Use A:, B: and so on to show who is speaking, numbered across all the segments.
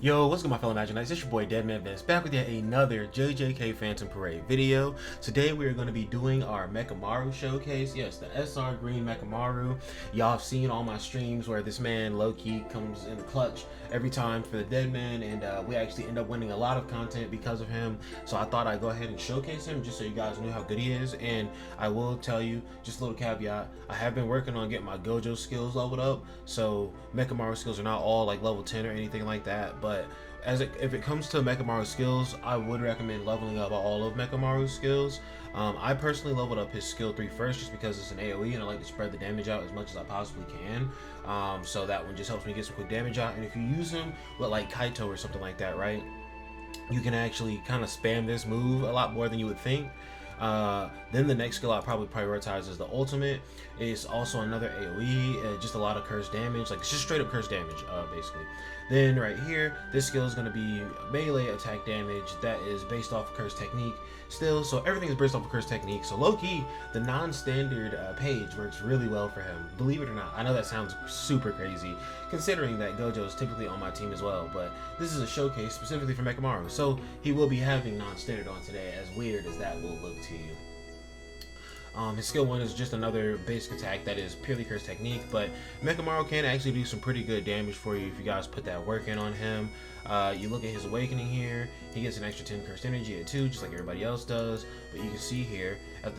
A: Yo, what's good my fellow Imaginites? It's your boy DEADMANVINCE back with yet another JJK Phantom Parade video. Today we are going to be doing our Mechamaru showcase. Yes, the SR Green Mechamaru. Y'all have seen all my streams where this man low-key comes in the clutch every time for the Deadman, and we actually end up winning a lot of content because of him. So I thought I'd go ahead and showcase him just so you guys knew how good he is. And I will tell you, just a little caveat, I have been working on getting my Gojo skills leveled up, so Mechamaru skills are not all like level 10 or anything like that. But if it comes to Mechamaru skills, I would recommend leveling up all of Mechamaru's skills. I personally leveled up his skill 3 first just because it's an AoE and I like to spread the damage out as much as I possibly can. So that one just helps me get some quick damage out. And if you use him with like Kaito or something like that, right, you can actually kind of spam this move a lot more than you would think. Then the next skill I probably prioritize is the ultimate. It's also another AoE, just a lot of curse damage, like it's just straight up curse damage, basically. Then right here, this skill is going to be melee attack damage that is based off of curse technique still, so everything is based off of curse technique. So low-key, the non-standard page works really well for him, believe it or not. I know that sounds super crazy considering that Gojo is typically on my team as well, but this is a showcase specifically for Mechamaru, so he will be having non-standard on today, as weird as that will look to you. His skill 1 is just another basic attack that is purely curse technique, but Mechamaru can actually do some pretty good damage for you if you guys put that work in on him. You look at his awakening here, he gets an extra 10 cursed energy at 2, just like everybody else does, but you can see here at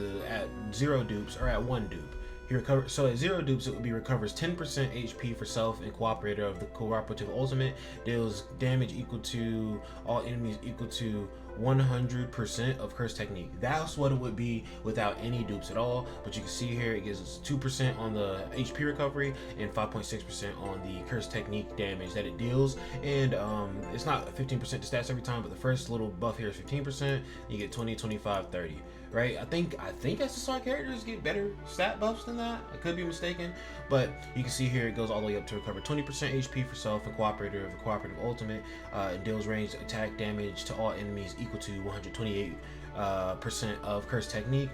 A: 0 dupes, or at 1 dupe, he recovers. So at 0 dupes, it would be recovers 10% HP for self and cooperator of the cooperative ultimate, deals damage equal to all enemies equal to 100% of curse technique. That's what it would be without any dupes at all, but you can see here it gives us 2% on the HP recovery and 5.6% on the curse technique damage that it deals. And it's not 15% to stats every time, but the first little buff here is 15%. You get 20, 25, 30, right? I think SSR characters get better stat buffs than that. I could be mistaken, but you can see here it goes all the way up to recover 20% HP for self and cooperator of the cooperative ultimate. It deals ranged attack damage to all enemies equal to 128% of curse technique.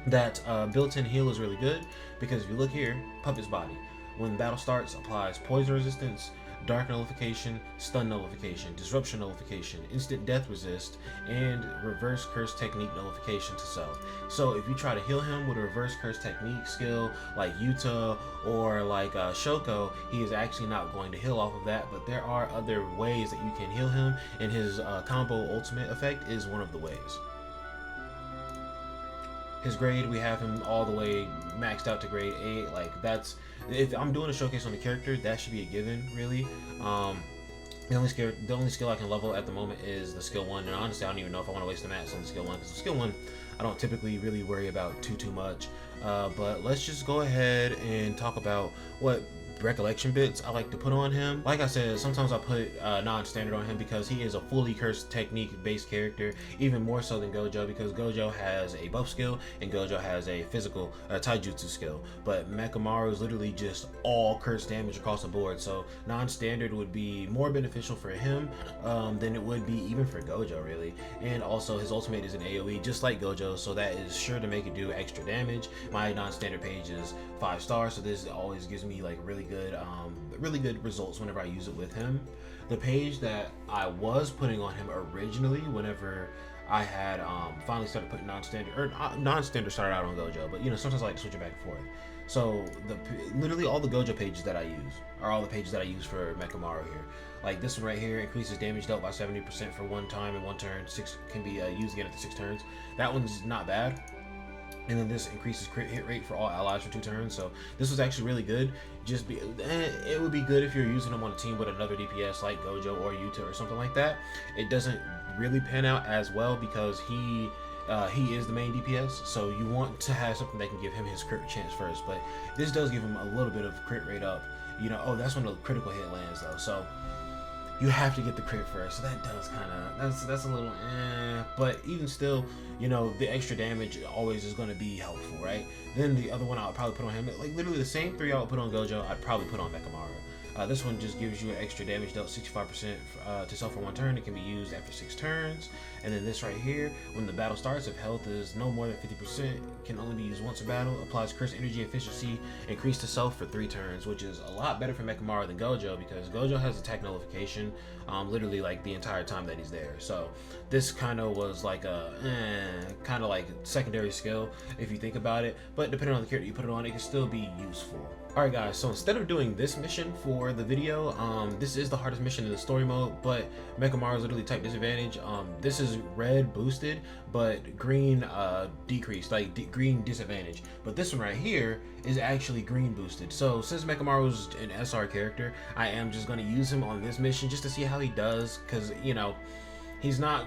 A: That built-in heal is really good because if you look here, Puppet's Body, when battle starts, applies poison resistance, dark nullification, stun nullification, disruption nullification, instant death resist, and reverse curse technique nullification to self. So if you try to heal him with a reverse curse technique skill like Yuta or like Shoko, he is actually not going to heal off of that, but there are other ways that you can heal him, and his combo ultimate effect is one of the ways. His grade, we have him all the way maxed out to grade 8. Like, that's, if I'm doing a showcase on the character, that should be a given, really. The only skill I can level at the moment is the skill 1, and honestly I don't even know if I want to waste the mats on the skill 1, because the skill 1 I don't typically really worry about too much. But let's just go ahead and talk about what recollection bits I like to put on him. Like I said, sometimes I put non-standard on him because he is a fully cursed technique based character, even more so than Gojo, because Gojo has a buff skill and Gojo has a physical taijutsu skill, but Mechamaru is literally just all curse damage across the board. So non-standard would be more beneficial for him than it would be even for Gojo, really. And also his ultimate is an AoE just like Gojo, so that is sure to make it do extra damage. My non-standard page is 5 stars, so this always gives me like really good results whenever I use it with him. The page that I was putting on him originally, whenever I had finally started putting non-standard, or non-standard started out on Gojo, but you know, sometimes I like to switch it back and forth. So literally all the Gojo pages that I use are all the pages that I use for Mechamaru here. Like this one right here increases damage dealt by 70% for 1 time in 1 turn. 6 can be used again after 6 turns. That one's not bad. And then this increases crit hit rate for all allies for 2 turns. So this was actually really good. It would be good if you're using him on a team with another DPS like Gojo or Yuta or something like that. It doesn't really pan out as well because he is the main DPS, so you want to have something that can give him his crit chance first. But this does give him a little bit of crit rate up. You know, oh, that's when the critical hit lands though. So you have to get the crit first, so that does kind of, that's a little but even still, you know, the extra damage always is going to be helpful, right? Then the other one I would probably put on him, like literally the same 3 I would put on Gojo, I'd probably put on Mechamaru. This one just gives you an extra damage dealt 65% to self for 1 turn. It can be used after 6 turns. And then this right here, when the battle starts, if health is no more than 50%, can only be used once a battle. Applies curse energy efficiency, increased to self for 3 turns, which is a lot better for Mechamaru than Gojo, because Gojo has attack nullification literally like the entire time that he's there. So this kind of was like a kind of like secondary skill if you think about it, but depending on the character you put it on, it can still be useful. Alright guys, so instead of doing this mission for the video, this is the hardest mission in the story mode, but Mechamaru is literally type disadvantage. This is red boosted, but green decreased, like green disadvantage. But this one right here is actually green boosted. So since Mechamaru is an SR character, I am just going to use him on this mission just to see how he does, because, you know, he's not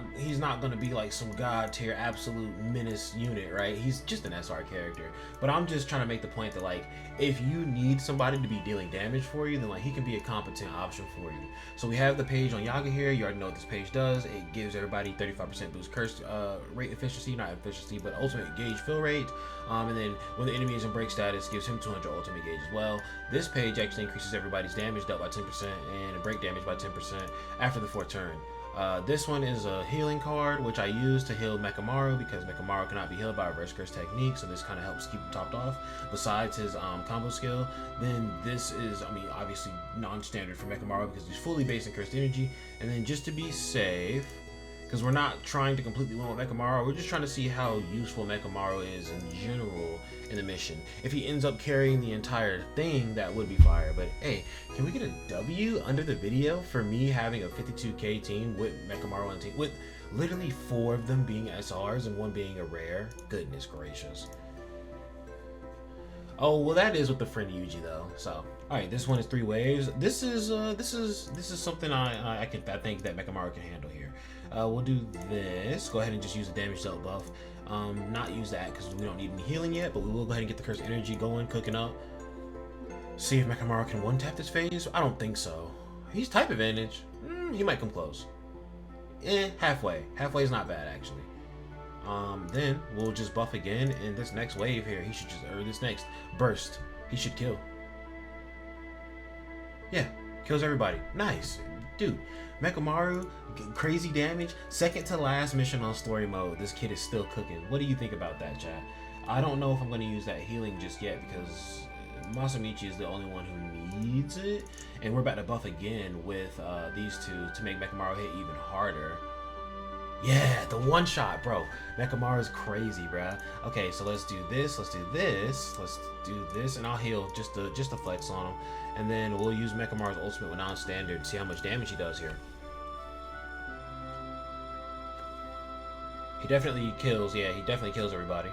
A: going to be like some god tier absolute menace unit, right? He's just an SR character. But I'm just trying to make the point that, like, if you need somebody to be dealing damage for you, then like he can be a competent option for you. So we have the page on Yaga here. You already know what this page does. It gives everybody 35% boost curse rate efficiency, not efficiency, but ultimate gauge fill rate. And then when the enemy is in break status, gives him 200 ultimate gauge as well. This page actually increases everybody's damage dealt by 10% and break damage by 10% after the 4th turn. This one is a healing card, which I use to heal Mechamaru because Mechamaru cannot be healed by reverse curse technique, so this kind of helps keep him topped off besides his combo skill. Then this is, I mean, obviously non-standard for Mechamaru because he's fully based in cursed energy. And then just to be safe, because we're not trying to completely win with Mechamaru, we're just trying to see how useful Mechamaru is in general in the mission. If he ends up carrying the entire thing, that would be fire. But hey, can we get a W under the video for me having a 52k team with Mechamaru on the team, with literally 4 of them being SRs and 1 being a rare? Goodness gracious. Oh, well, that is with the friend Yuji though. So, all right, this one is 3 waves. This is something I think that Mechamaru can handle here. We'll do this. Go ahead and just use the damage dealt buff. Not use that because we don't need any healing yet, but we will go ahead and get the cursed energy going, cooking up. See if Mechamaru can 1-tap this phase. I don't think so. He's type advantage. He might come close. Halfway. Halfway is not bad actually. Then we'll just buff again, and this next wave here, he should just, or this next burst, he should kill. Yeah, kills everybody. Nice. Dude, Mechamaru, crazy damage, second to last mission on story mode. This kid is still cooking. What do you think about that, chat? I don't know if I'm going to use that healing just yet because Masamichi is the only one who needs it, and we're about to buff again with these two to make Mechamaru hit even harder. Yeah, the one shot, bro. Mechamaru is crazy, bruh. Okay, so let's do this, let's do this, let's do this, and I'll heal just to flex on him. And then we'll use Mechamaru's ultimate with non-standard to see how much damage he does here. He definitely kills, yeah, he definitely kills everybody.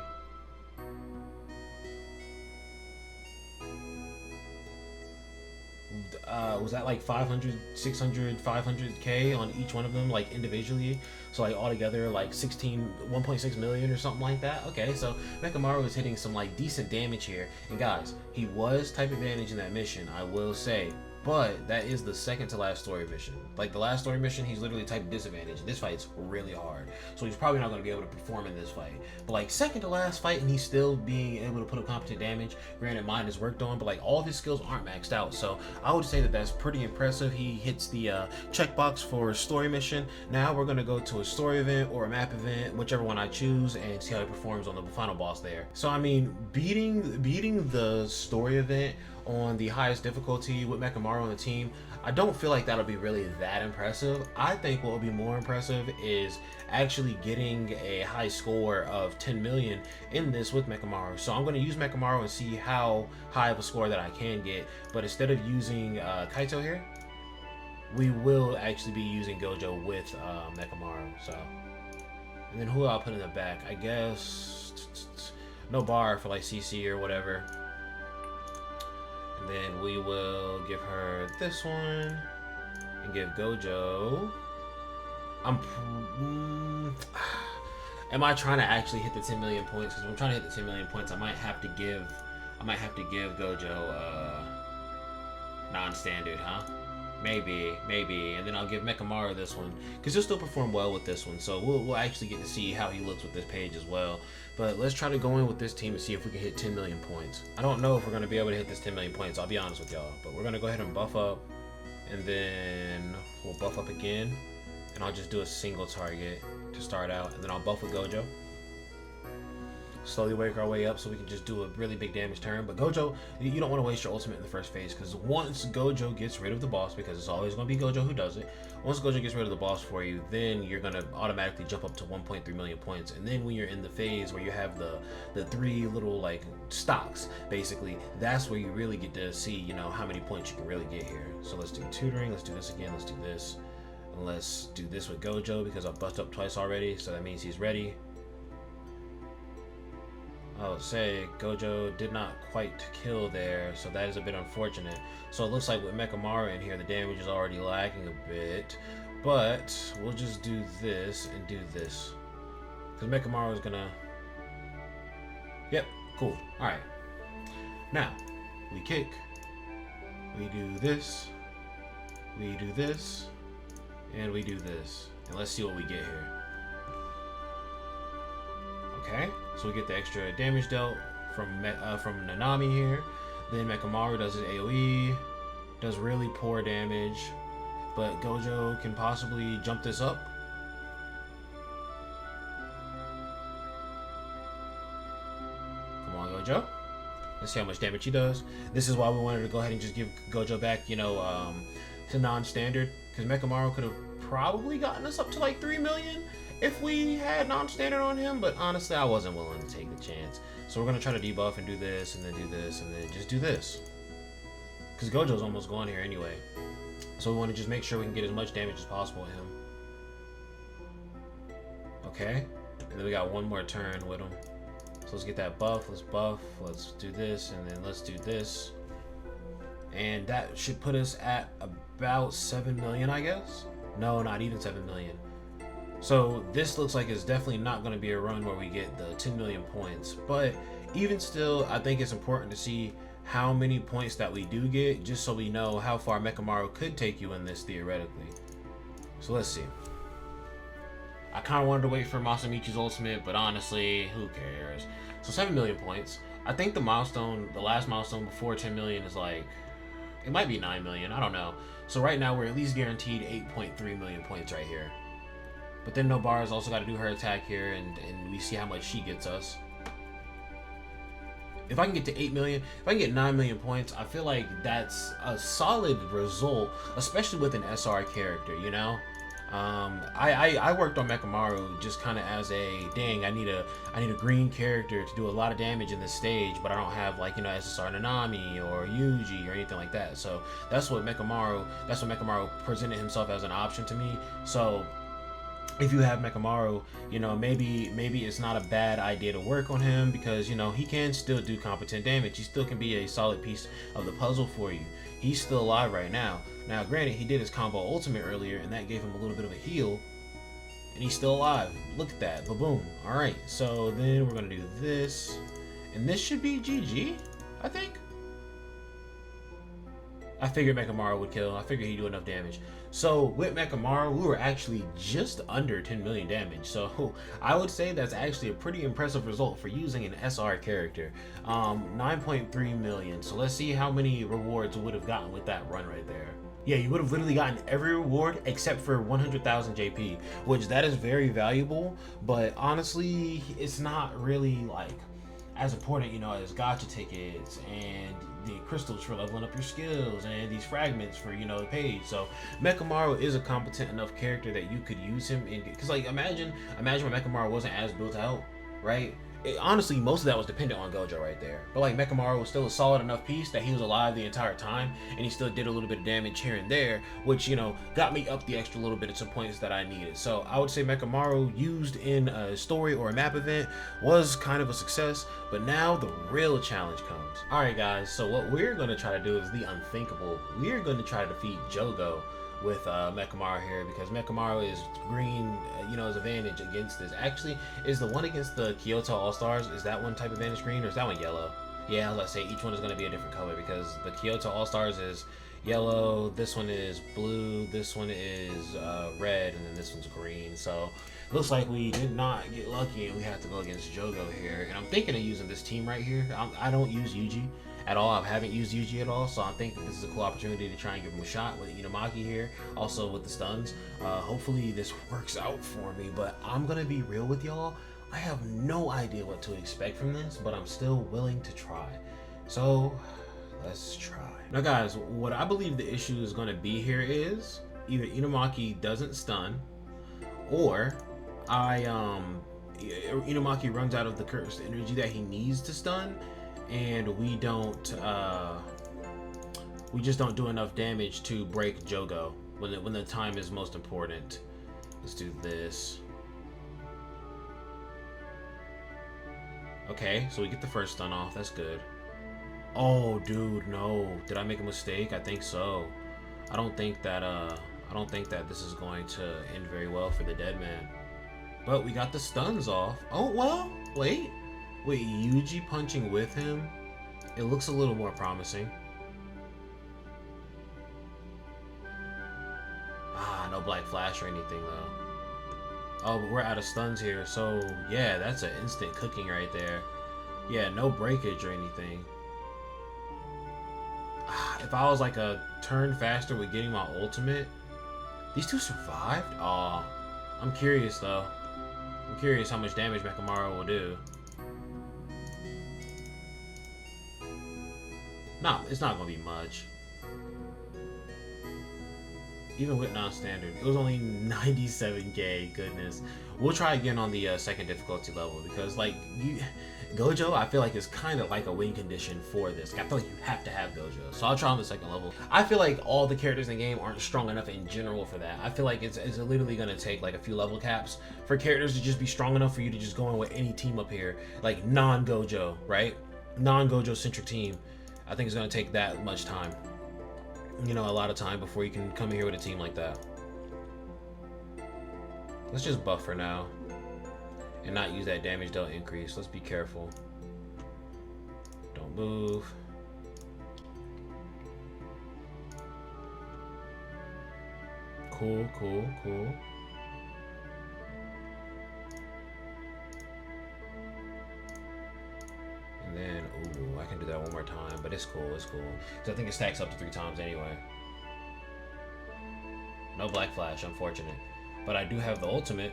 A: Was that like 500, 600, 500k on each one of them, like individually? So like altogether like 1.6 million or something like that. Okay, so Mechamaru is hitting some like decent damage here. And guys, he was type advantage in that mission, I will say. But that is the second to last story mission. Like the last story mission, he's literally type disadvantage. This fight's really hard. So he's probably not going to be able to perform in this fight. But like second to last fight and he's still being able to put up competent damage. Granted, mine is worked on, but like all of his skills aren't maxed out. So I would say that that's pretty impressive. He hits the checkbox for a story mission. Now we're going to go to a story event or a map event, whichever one I choose, and see how he performs on the final boss there. So I mean, beating the story event on the highest difficulty with Mechamaru on the team, I don't feel like that'll be really that impressive. I think what will be more impressive is actually getting a high score of 10 million in this with Mechamaru. So I'm going to use Mechamaru and see how high of a score that I can get. But instead of using Kaito here, we will actually be using Gojo with Mechamaru. So, and then who will I put in the back? I guess no bar for like CC or whatever. And then we will give her this one and give Gojo. Am I trying to actually hit the 10 million points? Because if I'm trying to hit the 10 million points, I might have to give Gojo non-standard, huh? Maybe, and then I'll give Mechamaru this one because he'll still perform well with this one. So we'll actually get to see how he looks with this page as well. But let's try to go in with this team and see if we can hit 10 million points. I don't know if we're going to be able to hit this 10 million points, I'll be honest with y'all. But we're going to go ahead and buff up. and then we'll buff up again, and I'll just do a single target to start out, and then I'll buff with Gojo. Slowly work our way up so we can just do a really big damage turn. But Gojo, you don't want to waste your ultimate in the first phase, because once Gojo gets rid of the boss, because it's always going to be Gojo who does it, once Gojo gets rid of the boss for you, then you're going to automatically jump up to 1.3 million points. And then when you're in the phase where you have the 3 little like stocks, basically, that's where you really get to see, you know, how many points you can really get here. So let's do tutoring, let's do this again, let's do this, and let's do this with Gojo because I've buffed up twice already, so that means he's ready. I would say Gojo did not quite kill there, so that is a bit unfortunate. So it looks like with Mechamaru in here, the damage is already lagging a bit, but we'll just do this and do this, because Mechamaru is gonna... Yep, cool. Alright. Now, we kick, we do this, we do this, and we do this. And let's see what we get here. Okay, so we get the extra damage dealt from Nanami here. Then Mechamaru does his AoE, does really poor damage, but Gojo can possibly jump this up. Come on, Gojo. Let's see how much damage he does. This is why we wanted to go ahead and just give Gojo back, you know, to non-standard, because Mechamaru could have probably gotten us up to like 3 million if we had non-standard on him, but honestly I wasn't willing to take the chance. So we're gonna try to debuff and do this and then do this and then just do this, because Gojo's almost gone here anyway, so we want to just make sure we can get as much damage as possible with him. Okay, and then we got one more turn with him, so let's get that buff. Let's do this, and then let's do this, and that should put us at about 7 million, I guess. No, not even 7 million. So this looks like it's definitely not going to be a run where we get the 10 million points. But even still, I think it's important to see how many points that we do get, just so we know how far Mechamaru could take you in this theoretically. So let's see. I kind of wanted to wait for Masamichi's ultimate, but honestly, who cares? So 7 million points. I think the milestone, the last milestone before 10 million is like, it might be 9 million, I don't know. So right now we're at least guaranteed 8.3 million points right here. But then Nobara's also got to do her attack here, and we see how much she gets us. If I can get to 8 million, if I can get 9 million points, I feel like that's a solid result, especially with an SR character, you know? I worked on Mechamaru just kind of as a, dang, I need a green character to do a lot of damage in this stage, but I don't have, like, you know, SSR Nanami or Yuji or anything like that. So that's what Mechamaru presented himself as an option to me. So if you have Mechamaru, you know, maybe it's not a bad idea to work on him, because, you know, he can still do competent damage. He still can be a solid piece of the puzzle for you. He's still alive right now. Now, granted, he did his combo ultimate earlier, and that gave him a little bit of a heal, and he's still alive. Look at that. Ba-boom. All right, so then we're going to do this, and this should be GG, I think. I figured Mechamaru would kill. I figured he'd do enough damage. So with Mechamaru, we were actually just under 10 million damage. So I would say that's actually a pretty impressive result for using an SR character. 9.3 million. So let's see how many rewards we would have gotten with that run right there. Yeah, you would have literally gotten every reward except for 100,000 JP, which that is very valuable, but honestly, it's not really like as important, you know, as gacha tickets and the crystals for leveling up your skills and these fragments for, you know, the page. So Mechamaru is a competent enough character that you could use him in, because like imagine when Mechamaru wasn't as built out, right? Honestly, most of that was dependent on Gojo right there. But like Mechamaru was still a solid enough piece that he was alive the entire time, and he still did a little bit of damage here and there, which, you know, got me up the extra little bit of some points that I needed. So I would say Mechamaru used in a story or a map event was kind of a success, but now the real challenge comes. Alright guys, so what we're going to try to do is the unthinkable. We're going to try to defeat Jogo with Mechamaru here, because Mechamaru is green, you know, is advantage against this. Actually, is the one against the Kyoto All-Stars, is that one type of advantage green, or is that one yellow? Yeah, let's say each one is going to be a different color, because the Kyoto All-Stars is yellow, this one is blue, this one is red, and then this one's green. So looks like we did not get lucky and we have to go against Jogo here. And I'm thinking of using this team right here. I don't use Yuji at all. I haven't used Yuji at all, so I think this is a cool opportunity to try and give him a shot with Inumaki here, also with the stuns. Hopefully this works out for me, but I'm gonna be real with y'all. I have no idea what to expect from this, but I'm still willing to try. So let's try. Now guys, what I believe the issue is gonna be here is either Inumaki doesn't stun, or Inumaki runs out of the cursed energy that he needs to stun, and we just don't do enough damage to break Jogo when the time is most important. Let's do this. Okay, so we get the first stun off. That's good. Oh, dude, no. Did I make a mistake? I think so. I don't think that this is going to end very well for the dead man. But we got the stuns off. Oh, well, wait, Yuji punching with him. It looks a little more promising. Ah, no black flash or anything though. Oh, but we're out of stuns here, so yeah, that's an instant cooking right there. Yeah, no breakage or anything. If I was like a turn faster with getting my ultimate, these two survived? Aw, I'm curious though. I'm curious how much damage Mechamaru will do. Nah, it's not gonna be much. Even with non-standard, it was only 97k. Goodness. We'll try again on the second difficulty level, because like Gojo, I feel like is kind of like a win condition for this. I feel like you have to have Gojo, so I'll try on the second level. I feel like all the characters in the game aren't strong enough in general for that. I feel like it's literally gonna take like a few level caps for characters to just be strong enough for you to just go in with any team up here, like non-Gojo, right? Non-Gojo centric team. I think it's gonna take that much time. You know, a lot of time before you can come here with a team like that. Let's just buff for now and not use that damage dealt increase. Let's be careful. Don't move. Cool, cool, cool. And then, ooh, I can do that one more time, but it's cool, it's cool. Because I think it stacks up to 3 times anyway. No black flash, unfortunate. But I do have the ultimate.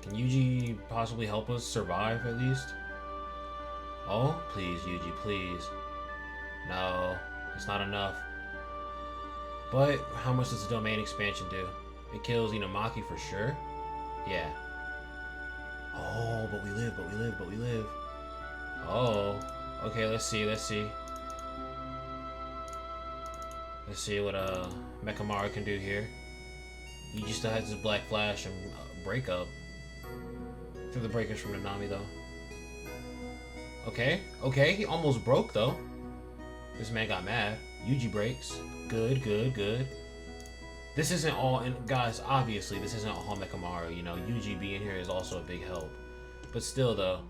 A: Can Yuji possibly help us survive at least? Oh, please, Yuji, please. No, it's not enough. But how much does the domain expansion do? It kills Inumaki for sure. Yeah. Oh, but we live, but we live, but we live. Oh, okay, let's see, let's see. Let's see what Mechamaru can do here. Yuji still has his black flash and breakup. Through the breakers from Nanami though. Okay, okay, he almost broke though. This man got mad. Yuji breaks. Good, good, good. This isn't all, and guys, obviously this isn't all Mechamaru, you know, Yuji being here is also a big help. But still though,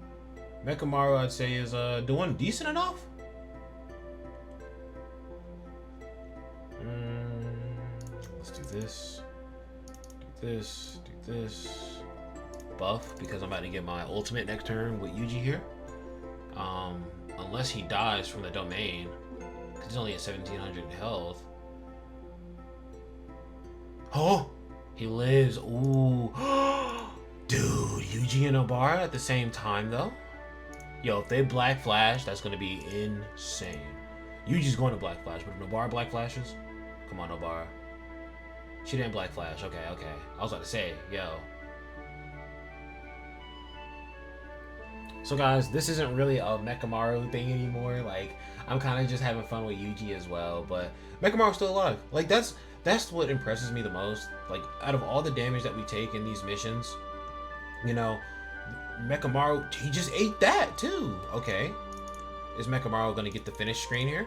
A: Mechamaru I'd say is doing decent enough. Let's do this, do this, do this. Buff, because I'm about to get my ultimate next turn with Yuji here. Unless he dies from the domain, because he's only at 1700 health. Oh, he lives. Ooh. Dude, Yuji and Obara at the same time though. Yo, if they black flash, that's gonna be insane. Yuji's going to black flash, but if Obara black flashes, come on Obara. She didn't black flash. Okay, okay. I was about to say, yo. So guys, this isn't really a Mechamaru thing anymore. Like, I'm kind of just having fun with Yuji as well, but Mechamaru's still alive. Like, that's what impresses me the most. Like, out of all the damage that we take in these missions, you know, Mechamaru, he just ate that too. Okay. Is Mechamaru gonna get the finish screen here?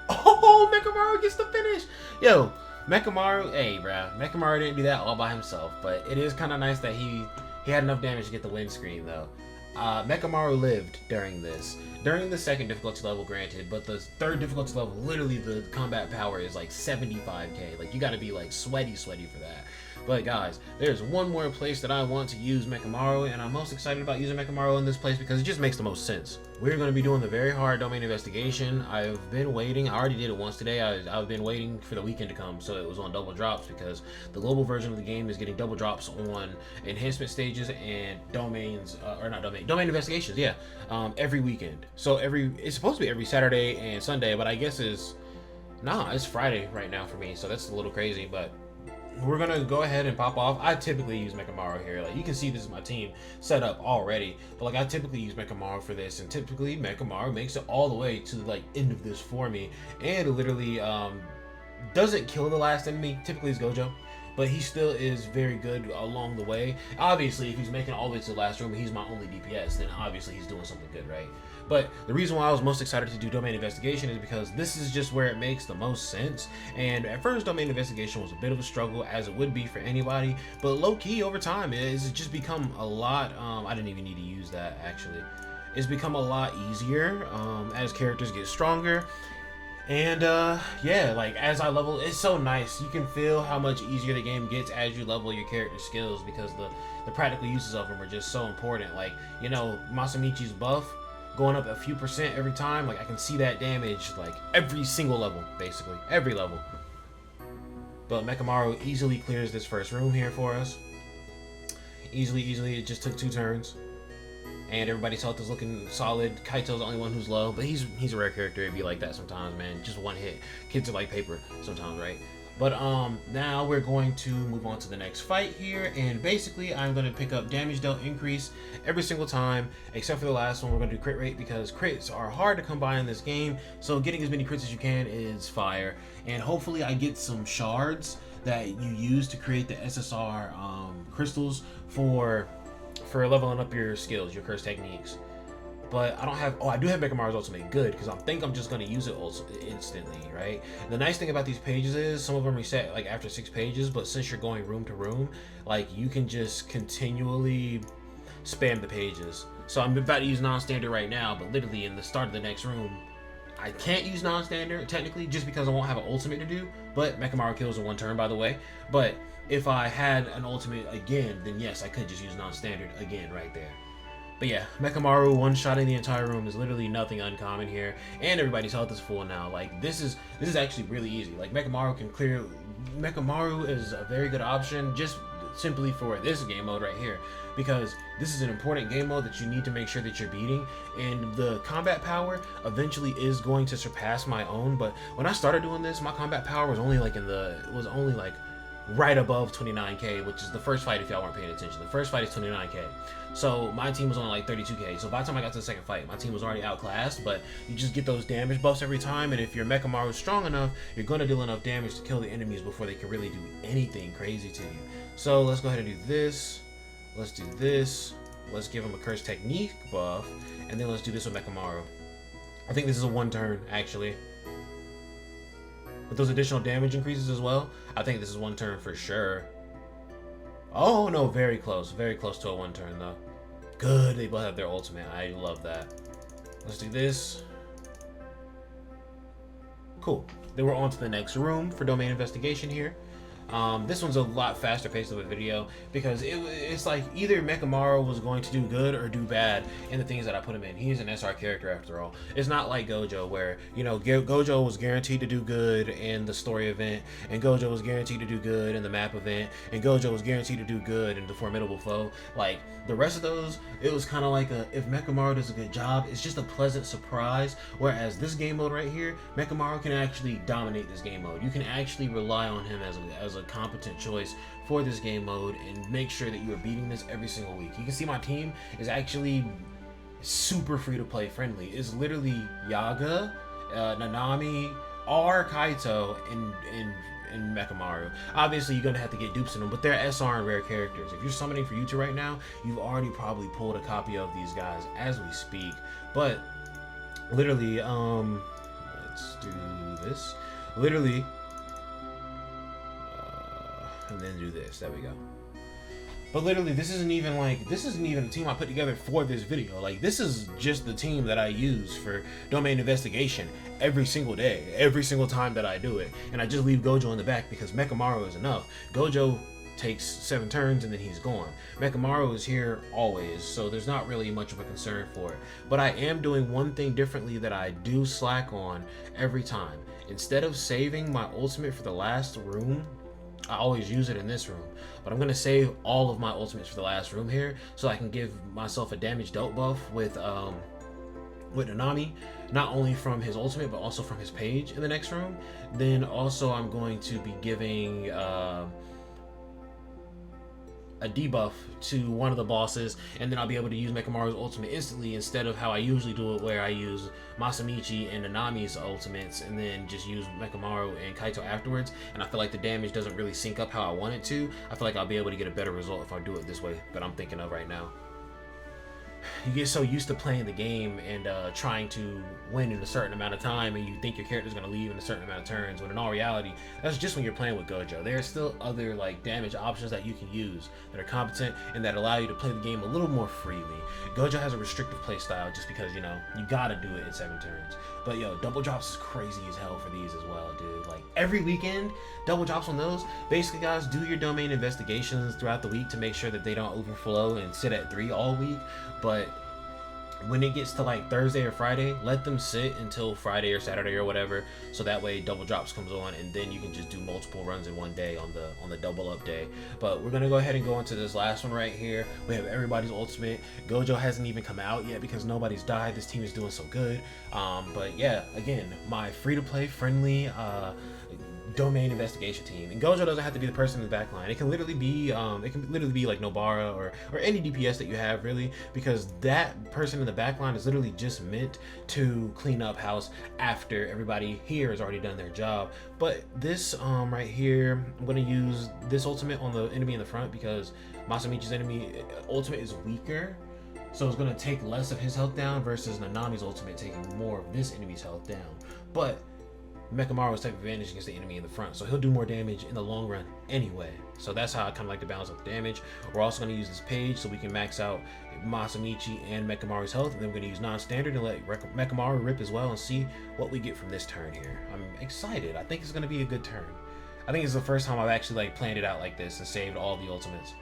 A: Oh, Mechamaru gets the finish. Yo, Mechamaru, hey, bruh. Mechamaru didn't do that all by himself, but it is kind of nice that he had enough damage to get the win screen, though. Mechamaru lived during this. During the second difficulty level, granted, but the third difficulty level, literally the combat power is like 75k. Like, you gotta be like sweaty for that. But guys, there's one more place that I want to use Mechamaru, and I'm most excited about using Mechamaru in this place because it just makes the most sense. We're going to be doing the very hard domain investigation. I've been waiting. I already did it once today. I've been waiting for the weekend to come, so it was on double drops because the global version of the game is getting double drops on enhancement stages and domains, domain investigations. Yeah, every weekend. So it's supposed to be every Saturday and Sunday, but I guess it's Friday right now for me, so that's a little crazy, but we're gonna go ahead and pop off. I typically use Mechamaru here. Like, you can see this is my team set up already, but like I typically use Mechamaru for this, and typically Mechamaru makes it all the way to like end of this for me, and literally doesn't kill the last enemy. Typically it's Gojo, but he still is very good along the way. Obviously, if he's making it all the way to the last room and he's my only DPS, then obviously he's doing something good, right? But the reason why I was most excited to do domain investigation is because this is just where it makes the most sense. And at first, domain investigation was a bit of a struggle, as it would be for anybody, but low-key over time it's just become a lot. I didn't even need to use that, actually. It's become a lot easier as characters get stronger. And yeah, like as I level, it's so nice. You can feel how much easier the game gets as you level your character skills, because the practical uses of them are just so important. Like, you know, Masamichi's buff going up a few percent every time. Like, I can see that damage like every single level, basically every level. But Mechamaru easily clears this first room here for us. Easily. It just took 2 turns. And everybody's health is looking solid. Kaito's the only one who's low, but he's a rare character. It'd be like that sometimes, man. Just one hit. Kids are like paper sometimes, right? But now we're going to move on to the next fight here, and basically I'm going to pick up damage dealt increase every single time, except for the last one. We're going to do crit rate because crits are hard to come by in this game, so getting as many crits as you can is fire. And hopefully I get some shards that you use to create the SSR crystals for leveling up your skills, your curse techniques. But I don't have, I do have Mechamaru's ultimate, good, because I think I'm just going to use it also instantly, right? The nice thing about these pages is some of them reset like after 6 pages, but since you're going room to room, like you can just continually spam the pages. So I'm about to use non-standard right now, but literally in the start of the next room, I can't use non-standard technically just because I won't have an ultimate to do, but Mechamaru kills in 1 turn, by the way. But if I had an ultimate again, then yes, I could just use non-standard again right there. But yeah, Mechamaru one-shotting the entire room is literally nothing uncommon here, and everybody's health is full now. Like, this is actually really easy. Like, Mechamaru is a very good option just simply for this game mode right here, because this is an important game mode that you need to make sure that you're beating, and the combat power eventually is going to surpass my own. But when I started doing this, my combat power was only like right above 29k, which is the first fight. If y'all weren't paying attention, the first fight is 29k. So my team was only like 32k. So by the time I got to the second fight, my team was already outclassed. But you just get those damage buffs every time, and if your Mechamaru is strong enough, you're going to deal enough damage to kill the enemies before they can really do anything crazy to you. So let's go ahead and do this. Let's do this. Let's give him a curse technique buff, and then let's do this with Mechamaru. I think this is a 1 turn actually. With those additional damage increases as well, I think this is 1 turn for sure. Oh no, very close to a 1 turn though. Good, they both have their ultimate. I love that. Let's do this. Cool. Then we're on to the next room for domain investigation here. This one's a lot faster paced of a video because it's like either Mechamaru was going to do good or do bad in the things that I put him in. He's an SR character after all. It's not like Gojo where, you know, Gojo was guaranteed to do good in the story event, and Gojo was guaranteed to do good in the map event, and Gojo was guaranteed to do good in the Formidable Foe. Like, the rest of those, it was kind of like if Mechamaru does a good job, it's just a pleasant surprise. Whereas this game mode right here, Mechamaru can actually dominate this game mode. You can actually rely on him as a competent choice for this game mode and make sure that you are beating this every single week. You can see my team is actually super free to play friendly. It's literally Yaga, Nanami, or Kaito, and Mechamaru. Obviously, you're gonna have to get dupes in them, but they're SR and rare characters. If you're summoning for YouTube right now, you've already probably pulled a copy of these guys as we speak. But literally, let's do this. Literally, and then do this. There we go. But literally, this isn't even a team I put together for this video. Like, this is just the team that I use for domain investigation every single day, every single time that I do it. And I just leave Gojo in the back because Mechamaru is enough. Gojo takes 7 turns and then he's gone. Mechamaru is here always, so there's not really much of a concern for it. But I am doing one thing differently that I do slack on every time. Instead of saving my ultimate for the last room, I always use it in this room, but I'm gonna save all of my ultimates for the last room here, so I can give myself a damage dealt buff with Nanami, not only from his ultimate but also from his page in the next room. Then also I'm going to be giving a debuff to one of the bosses, and then I'll be able to use Mechamaru's ultimate instantly instead of how I usually do it, where I use Masamichi and Nanami's ultimates and then just use Mechamaru and Kaito afterwards, and I feel like the damage doesn't really sync up how I want it to. I feel like I'll be able to get a better result if I do it this way that I'm thinking of right now. You get so used to playing the game and trying to win in a certain amount of time, and you think your character's going to leave in a certain amount of turns, when in all reality, that's just when you're playing with Gojo. There are still other like damage options that you can use that are competent and that allow you to play the game a little more freely. Gojo has a restrictive play style just because, you know, you gotta do it in 7 turns. But yo, double drops is crazy as hell for these as well, dude. Like every weekend, double drops on those. Basically, guys, do your domain investigations throughout the week to make sure that they don't overflow and sit at 3 all week. But when it gets to like Thursday or Friday, let them sit until Friday or Saturday or whatever, so that way double drops comes on and then you can just do multiple runs in one day on the double up day. But we're gonna go ahead and go into this last one right here. We have everybody's ultimate. Gojo hasn't even come out yet because nobody's died. This team is doing so good. But yeah, again, my free-to-play friendly domain investigation team, and Gojo doesn't have to be the person in the back line. It can literally be like Nobara or any DPS that you have, really, because that person in the back line is literally just meant to clean up house after everybody here has already done their job. But this right here, I'm going to use this ultimate on the enemy in the front because Masamichi's enemy ultimate is weaker, so it's going to take less of his health down versus Nanami's ultimate taking more of this enemy's health down. But Mechamaru's type advantage against the enemy in the front, so he'll do more damage in the long run anyway. So that's how I kind of like to balance out the damage. We're also going to use this page so we can max out Masamichi and Mechamaru's health, and then we're going to use non-standard and let Mechamaru rip as well and see what we get from this turn here. I'm excited. I think it's going to be a good turn. I think it's the first time I've actually like planned it out like this and saved all the ultimates.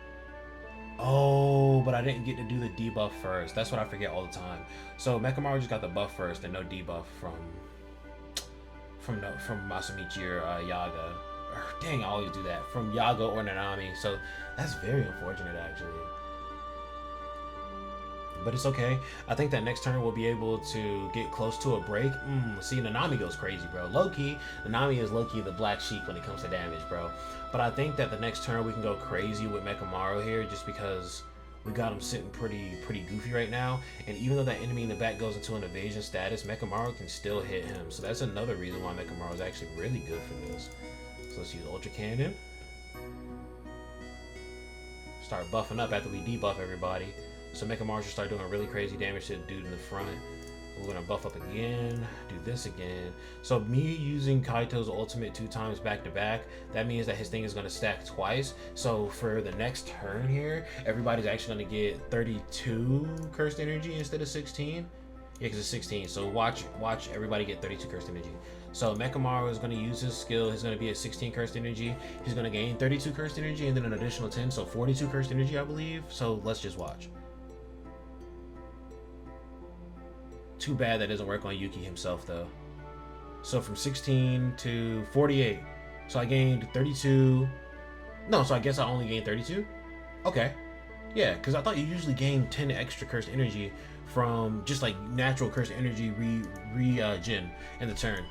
A: Oh, but I didn't get to do the debuff first. That's what I forget all the time. So Mechamaru just got the buff first and no debuff from Masamichi or Yaga. Dang, I always do that. From Yaga or Nanami. So that's very unfortunate, actually. But it's okay. I think that next turn we'll be able to get close to a break. See, Nanami goes crazy, bro. Low-key, Nanami is low-key the black sheep when it comes to damage, bro. But I think that the next turn we can go crazy with Mechamaru here just because we got him sitting pretty goofy right now, and even though that enemy in the back goes into an evasion status, Mechamaru can still hit him. So that's another reason why Mechamaru is actually really good for this. So let's use Ultra Cannon. Start buffing up after we debuff everybody. So Mechamaru should start doing really crazy damage to the dude in the front. We're gonna buff up again, do this again. So me using Kaito's ultimate 2 times back to back, that means that his thing is gonna stack twice. So for the next turn here, everybody's actually gonna get 32 cursed energy instead of 16. Yeah, because it's 16. So watch everybody get 32 cursed energy. So Mechamaru is gonna use his skill. He's gonna be at 16 cursed energy. He's gonna gain 32 cursed energy and then an additional 10, so 42 cursed energy, I believe. So let's just watch. Too bad that doesn't work on Yuki himself though. So from 16 to 48. So I gained 32. No, so I guess I only gained 32? Okay. Yeah, because I thought you usually gain 10 extra cursed energy from just like natural cursed energy gen in the turn.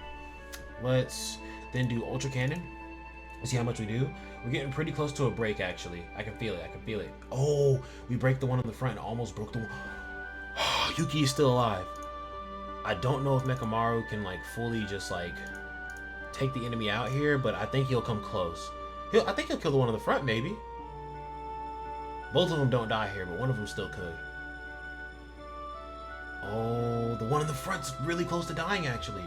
A: Let's then do Ultra Cannon. Let's see how much we do. We're getting pretty close to a break actually. I can feel it. Oh, we break the one on the front and almost broke the one. Yuki is still alive. I don't know if Mechamaru can like fully just like take the enemy out here, but I think he'll come close. I think he'll kill the one on the front, maybe. Both of them don't die here, but one of them still could. Oh, the one in the front's really close to dying actually.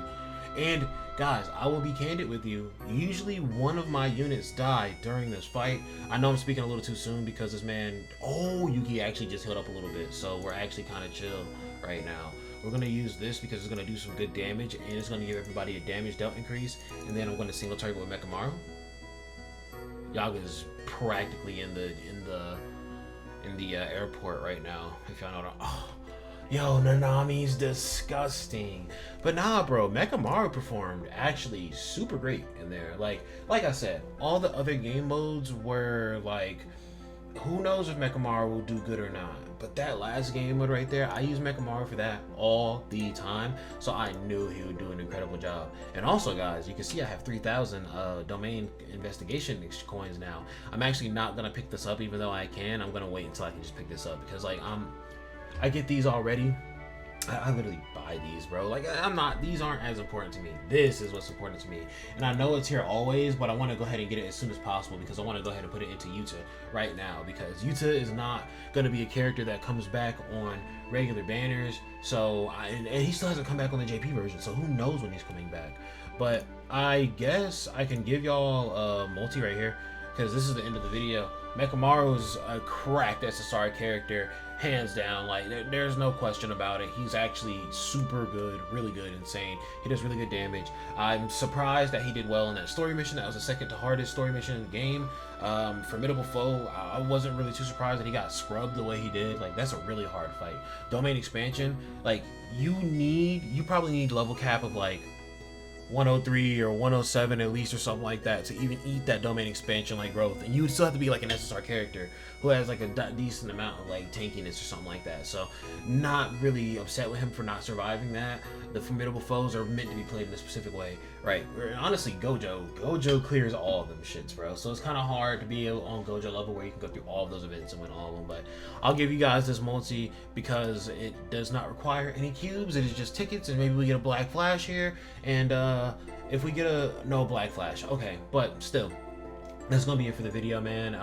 A: And guys, I will be candid with you. Usually one of my units die during this fight. I know I'm speaking a little too soon because this man, Yuki actually just healed up a little bit. So we're actually kind of chill right now. We're going to use this because it's going to do some good damage and it's going to give everybody a damage dealt increase. And then I'm going to single target with Mechamaru. Yaga's practically in the airport right now. If y'all know that. Oh, yo, Nanami's disgusting. But nah, bro, Mechamaru performed actually super great in there. Like I said, all the other game modes were like, who knows if Mechamaru will do good or not. But that last game mode right there, I use Mechamaru for that all the time. So I knew he would do an incredible job. And also, guys, you can see I have 3,000 domain investigation coins now. I'm actually not going to pick this up, even though I can. I'm going to wait until I can just pick this up. Because, like, I get these already. I literally buy these, bro. Like, these aren't as important to me. This is what's important to me. And I know it's here always, but I want to go ahead and get it as soon as possible because I want to go ahead and put it into Yuta right now, because Yuta is not going to be a character that comes back on regular banners. So, and he still hasn't come back on the JP version, so who knows when he's coming back. But I guess I can give y'all a multi right here, because this is the end of the video. Mechamaru is a cracked SSR character, hands down. Like, there's no question about it. He's actually super good, really good, insane. He does really good damage. I'm surprised that he did well in that story mission. That was the second to hardest story mission in the game. Formidable Foe, I wasn't really too surprised that he got scrubbed the way he did. Like, that's a really hard fight. Domain expansion, like, you probably need level cap of like 103 or 107 at least, or something like that, to even eat that domain expansion like growth. And you would still have to be like an SSR character who has like a decent amount of like tankiness or something like that. So not really upset with him for not surviving that. The Formidable Foes are meant to be played in a specific way, right? Honestly, Gojo clears all of them shits, bro. So it's kind of hard to be on Gojo level where you can go through all of those events and win all of them. But I'll give you guys this multi because it does not require any cubes. It is just tickets, and maybe we get a black flash here. And if we get no black flash, okay. But still, that's gonna be it for the video, man.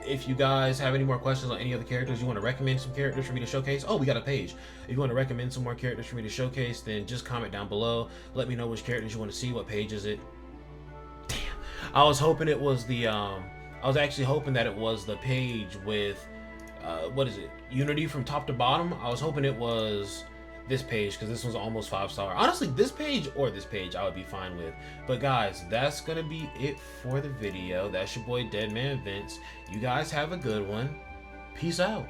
A: If you guys have any more questions on any other characters, you want to recommend some characters for me to showcase, oh, we got a page. If you want to recommend some more characters for me to showcase, then just comment down below. Let me know which characters you want to see. What page is it? Damn, I was hoping it was the I was actually hoping that it was the page with what is it, Unity from top to bottom. I was hoping it was this page, because this one's almost 5-star. Honestly, this page or this page I would be fine with. But guys, that's gonna be it for the video. That's your boy DEADMANVINCE. You guys have a good one. Peace out.